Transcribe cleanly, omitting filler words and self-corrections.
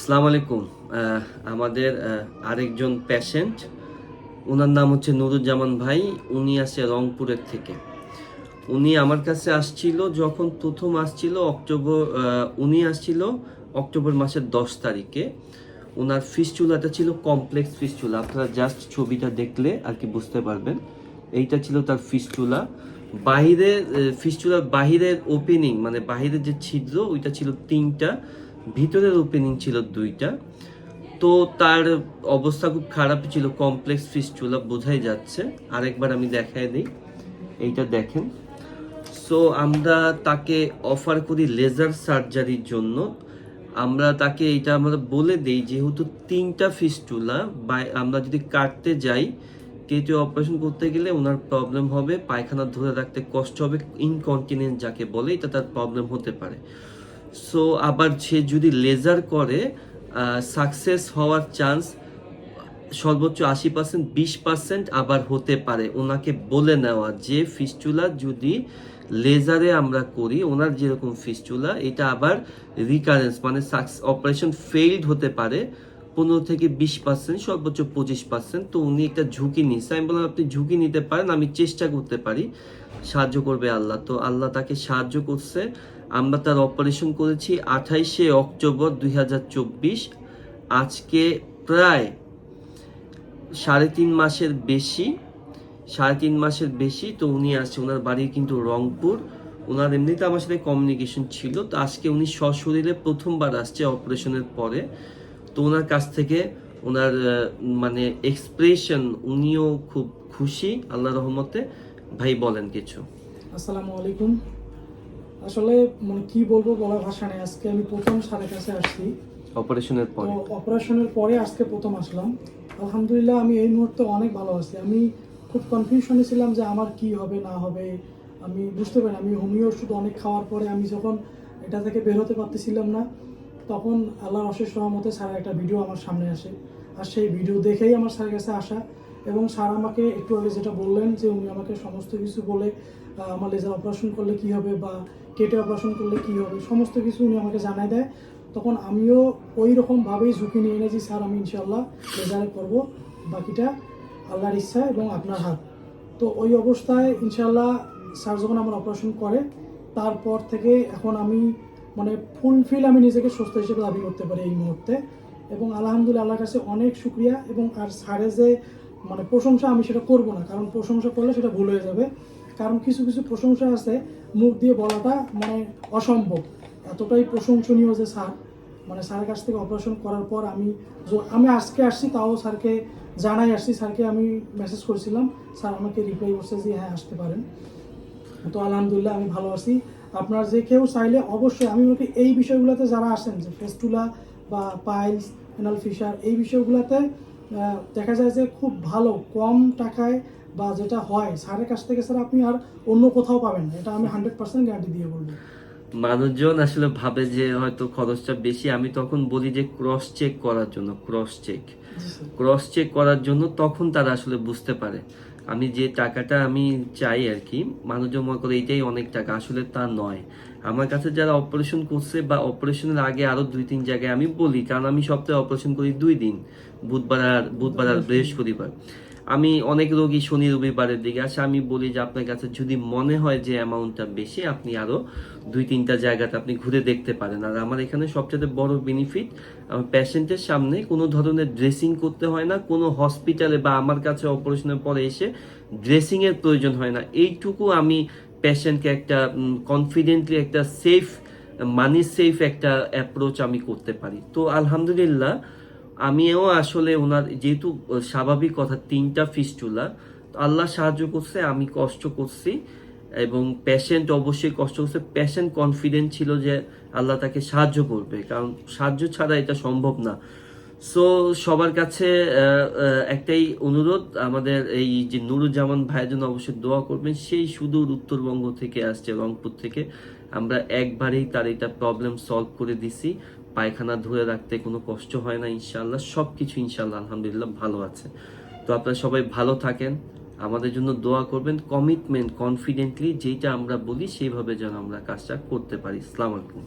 আসসালামু আলাইকুম। আমাদের আরেকজন পেশেন্ট, ওনার নাম হচ্ছে নুরুজ্জামান ভাই। উনি আসে রংপুরের থেকে। উনি আমার কাছে আসছিল যখন প্রথম আসছিল উনি আসছিল অক্টোবর মাসের 10 তারিখে। ওনার ফিস্চুলাটা ছিল কমপ্লেক্স ফিস্চুলা। আপনারা জাস্ট ছবিটা দেখলে আর কি বুঝতে পারবেন। এইটা ছিল তার ফিস্চুলা। বাহিরের ফিস্চুলার বাহিরের ওপেনিং, মানে বাহিরের যে ছিদ্র ওইটা ছিল 3টা, ভিতরের ওপেনিং ছিল 2টা। তো তার অবস্থা খুব খারাপ ছিল, কমপ্লেক্স ফিস্চুলা বোঝাই যাচ্ছে। আরেকবার আমি দেখাই দিই, এইটা দেখেন। সো আমরা তাকে অফার করি লেজার সার্জারির জন্য। আমরা বলে দিই যেহেতু 3টা ফিস্টুলা, আমরা যদি কাটতে যাই, কেটে অপারেশন করতে গেলে ওনার প্রবলেম হবে, পায়খানা ধরে রাখতে কষ্ট হবে, ইনকন্টিনেন্স যাকে বলে, এটা তার প্রবলেম হতে পারে। সো আবার সে যদি লেজার করে, সাকসেস হওয়ার চান্স সর্বোচ্চ 80%, 20% আবার হতে পারে। ওনাকে বলে নেওয়া যে ফিস্চুলা যদি লেজারে আমরা করি, ওনার যেরকম ফিস্চুলা, এটা আবার রিকারেন্স মানে অপারেশন ফেইলড হতে পারে 15 থেকে 20%, সর্বোচ্চ 25%। তো উনি একটা ঝুঁকি নিচ্ছে। আমি বললাম আপনি ঝুঁকি নিতে পারেন, আমি চেষ্টা করতে পারি, সাহায্য করবে আল্লাহ। তো আল্লাহ তাকে সাহায্য করছে। আমরা তার অপারেশন করেছি 28শে অক্টোবর 2024। আজকে প্রায় 3.5 মাসের বেশি। তো উনি আসছে, ওনার বাড়ি কিন্তু রংপুর। ওনার এমনিতে আমার সাথে কমিউনিকেশন ছিল। তো আজকে উনি সশরীরে প্রথমবার আসছে অপারেশনের পরে। তো ওনার কাছ থেকে ওনার মানে এক্সপ্রেশন, উনিও খুব খুশি আল্লাহ রহমতে। ভাই বলেন কিছু। আসসালামু আলাইকুম। আসলে মানে কি বলবো, বলার ভাষা নেই। আজকে আমি প্রথম স্যারের কাছে আসছি অপারেশনের তো পরে। অপারেশনের পরে আজকে প্রথম আসলাম। আলহামদুলিল্লাহ, আমি এই মুহূর্তে অনেক ভালো আছি। আমি খুব কনফিউশনে ছিলাম যে আমার কি হবে না হবে, আমি বুঝতে পারি। আমি হোমিও ওষুধ অনেক খাওয়ার পরে আমি যখন এটা থেকে বের হতে পারতেছিলাম না, তখন আল্লাহর অশেষ রহমতে স্যারের একটা ভিডিও আমার সামনে আসে। আর সেই ভিডিও দেখেই আমার স্যারের কাছে আসা। এবং স্যার আমাকে একটু আগে যেটা বললেন যে উনি আমাকে সমস্ত কিছু বলে, আমার লেজার অপারেশন করলে কি হবে বা কেটে অপারেশন করলে কি হবে, সমস্ত কিছু উনি আমাকে জানাই দেয়। তখন আমিও ওই রকমভাবেই ঝুঁকি নিয়ে এনেছি, স্যার আমি ইনশাল্লাহ লেজারে করব, বাকিটা আল্লাহর ইচ্ছা এবং আপনার হাত। তো ওই অবস্থায় ইনশাল্লাহ স্যার যখন আমার অপারেশন করে, তারপর থেকে এখন আমি মানে ফুলফিল আমি নিজেকে সুস্থ হিসেবে দাবি করতে পারি এই মুহূর্তে। এবং আলহামদুলিল্লাহ আল্লাহর কাছে অনেক শুক্রিয়া। এবং আর স্যারের যে মানে প্রশংসা, আমি সেটা করব না, কারণ প্রশংসা করলে সেটা ভুল হয়ে যাবে। কারণ কিছু কিছু প্রশংসা আছে মুখ দিয়ে বলাটা মানে অসম্ভব। এতটাই প্রশংসনীয় যে স্যার, মানে স্যারের কাছ থেকে অপারেশন করার পর আমি আজকে আসছি, তাও স্যারকে জানাই আসছি। স্যারকে আমি মেসেজ করেছিলাম, স্যার আমাকে রিপ্লাই করছে যে হ্যাঁ আসতে পারেন। তো আলহামদুলিল্লাহ আমি ভালো আছি। আপনার যে কেউ চাইলে অবশ্যই, আমি বলি এই বিষয়গুলোতে যারা আসেন, যে ফেস্টুলা বা পাইলস, এনাল ফিশার, এই বিষয়গুলোতে দেখা যায় যে খুব ভালো কম টাকায় বা যেটা হয় স্যারের কাছ থেকে স্যার আপনি আর অন্য কোথাও পাবেন না। এটা আমি 100% গ্যারান্টি দিয়ে বলবো। মানুষজন আসলে ভাবে যে হয়তো খরচটা বেশি। আমি তখন বলি যে ক্রস চেক করার জন্য, ক্রস চেক করার জন্য, তখন তারা আসলে বুঝতে পারে আমি যে টাকাটা আমি চাই আর কি। মানুষজন মনে করে এইটাই অনেক টাকা, আসলে তা নয়। আমার কাছে যারা অপারেশন করছে বা অপারেশনের আগে আরো 2-3 জায়গায় আমি বলি, কারণ আমি সপ্তাহে অপারেশন করি 2 দিন, বুধবার আর বৃহস্পতিবার। আমি অনেক রোগী শনি রবিবারের দিকে আসে। আমি বলি যে আপনার কাছে যদি মনে হয় যে অ্যামাউন্টটা বেশি, আপনি আরো 2-3টা জায়গাতে আপনি ঘুরে দেখতে পারেন। আর আমার এখানে সবচেয়ে বড় বেনিফিট, আমার পেশেন্টের সামনে কোনো ধরনের ড্রেসিং করতে হয় না। কোনো হসপিটালে বা আমার কাছে অপারেশনের পরে এসে ড্রেসিং এর প্রয়োজন হয় না। এইটুকু আমি পেশেন্টকে একটা কনফিডেন্টলি একটা সেফ, মানি সেফ একটা অ্যাপ্রোচ আমি করতে পারি। তো আলহামদুলিল্লাহ, আমিও আসলে ওনার যেহেতু স্বাভাবিক কথা 3টা ফিস্টুলা, তো আল্লাহ সাহায্য করছে, আমি কষ্ট করছি এবং পেশেন্ট অবশ্যই কষ্ট করছে। পেশেন্ট কনফিডেন্ট ছিল যে আল্লাহ তাকে সাহায্য করবে, কারণ সাহায্য ছাড়া এটা সম্ভব না। সো সবার কাছে একটাই অনুরোধ, আমাদের এই যে নুরুজ্জামান ভাইয়ের জন্য অবশ্যই দোয়া করবেন। সেই সুদূর উত্তরবঙ্গ থেকে আসছে, রংপুর থেকে। আমরা একবারেই তার এটা প্রবলেম সলভ করে দিছি। পায়খানা ধরে রাখতে কোনো কষ্ট হয় না ইনশাল্লাহ। সবকিছু ইনশাল্লাহ আলহামদুলিল্লাহ ভালো আছে। তো আপনারা সবাই ভালো থাকেন, আমাদের জন্য দোয়া করবেন। কমিটমেন্ট, কনফিডেন্টলি যেটা আমরা বলি সেইভাবে যেন আমরা কাজটা করতে পারি। আসসালামু আলাইকুম।